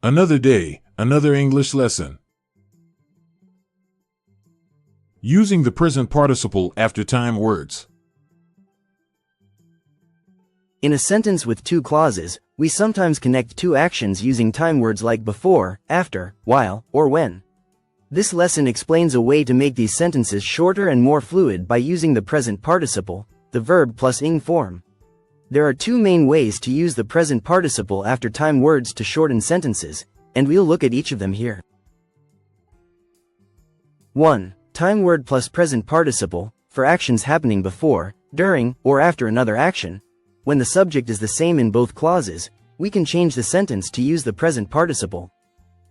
Another day, another English lesson. Using the present participle after time words. In a sentence with two clauses, we sometimes connect two actions using time words like before, after, while, or when. This lesson explains a way to make these sentences shorter and more fluid by using the present participle, the verb plus ing form. There are two main ways to use the present participle after time words to shorten sentences, and we'll look at each of them here. 1. Time word plus present participle, for actions happening before, during, or after another action. When the subject is the same in both clauses, we can change the sentence to use the present participle.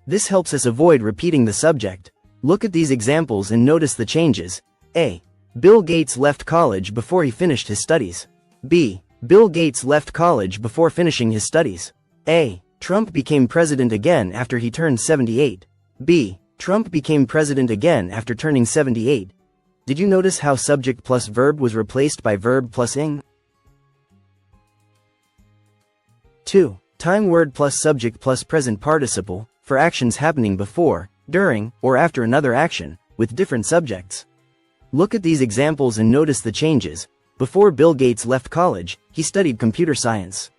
This helps us avoid repeating the subject. Look at these examples and notice the changes. A. Bill Gates left college before he finished his studies. B. Bill Gates left college before finishing his studies. A. Trump became president again after he turned 78. B. Trump became president again after turning 78. Did you notice how subject plus verb was replaced by verb plus ing? 2. Time word plus subject plus present participle, for actions happening before, during, or after another action, with different subjects. Look at these examples and notice the changes. Before Bill Gates left college, he studied computer science.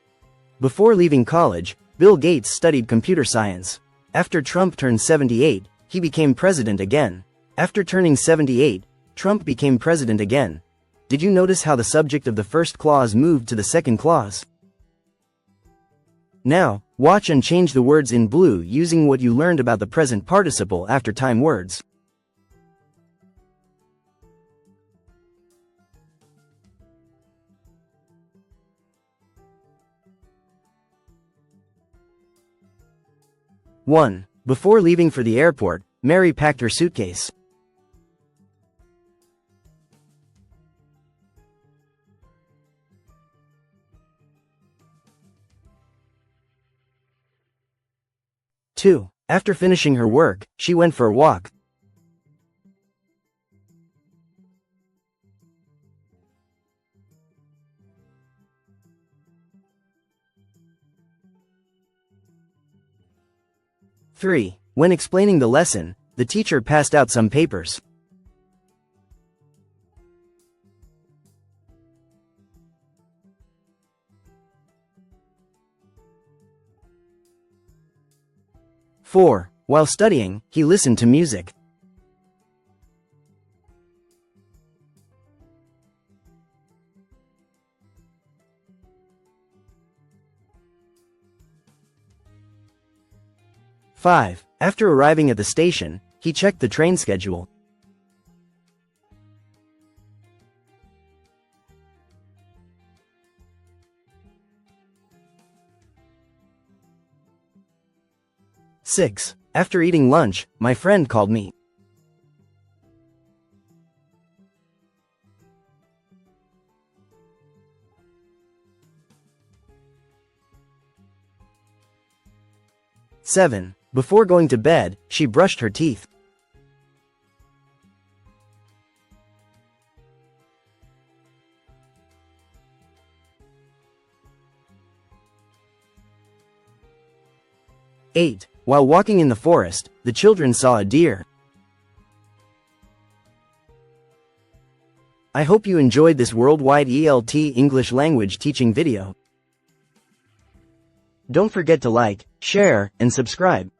Before leaving college, Bill Gates studied computer science. After Trump turned 78, he became president again. After turning 78, Trump became president again. Did you notice how the subject of the first clause moved to the second clause? Now, watch and change the words in blue using what you learned about the present participle after time words. One. Before leaving for the airport, Mary packed her suitcase. 2. After finishing her work, she went for a walk. 3. When explaining the lesson, the teacher passed out some papers. 4. While studying, he listened to music. 5. After arriving at the station, he checked the train schedule. 6. After eating lunch, my friend called me. 7. Before going to bed, she brushed her teeth. 8. While walking in the forest, the children saw a deer. I hope you enjoyed this worldwide ELT English language teaching video. Don't forget to like, share, and subscribe.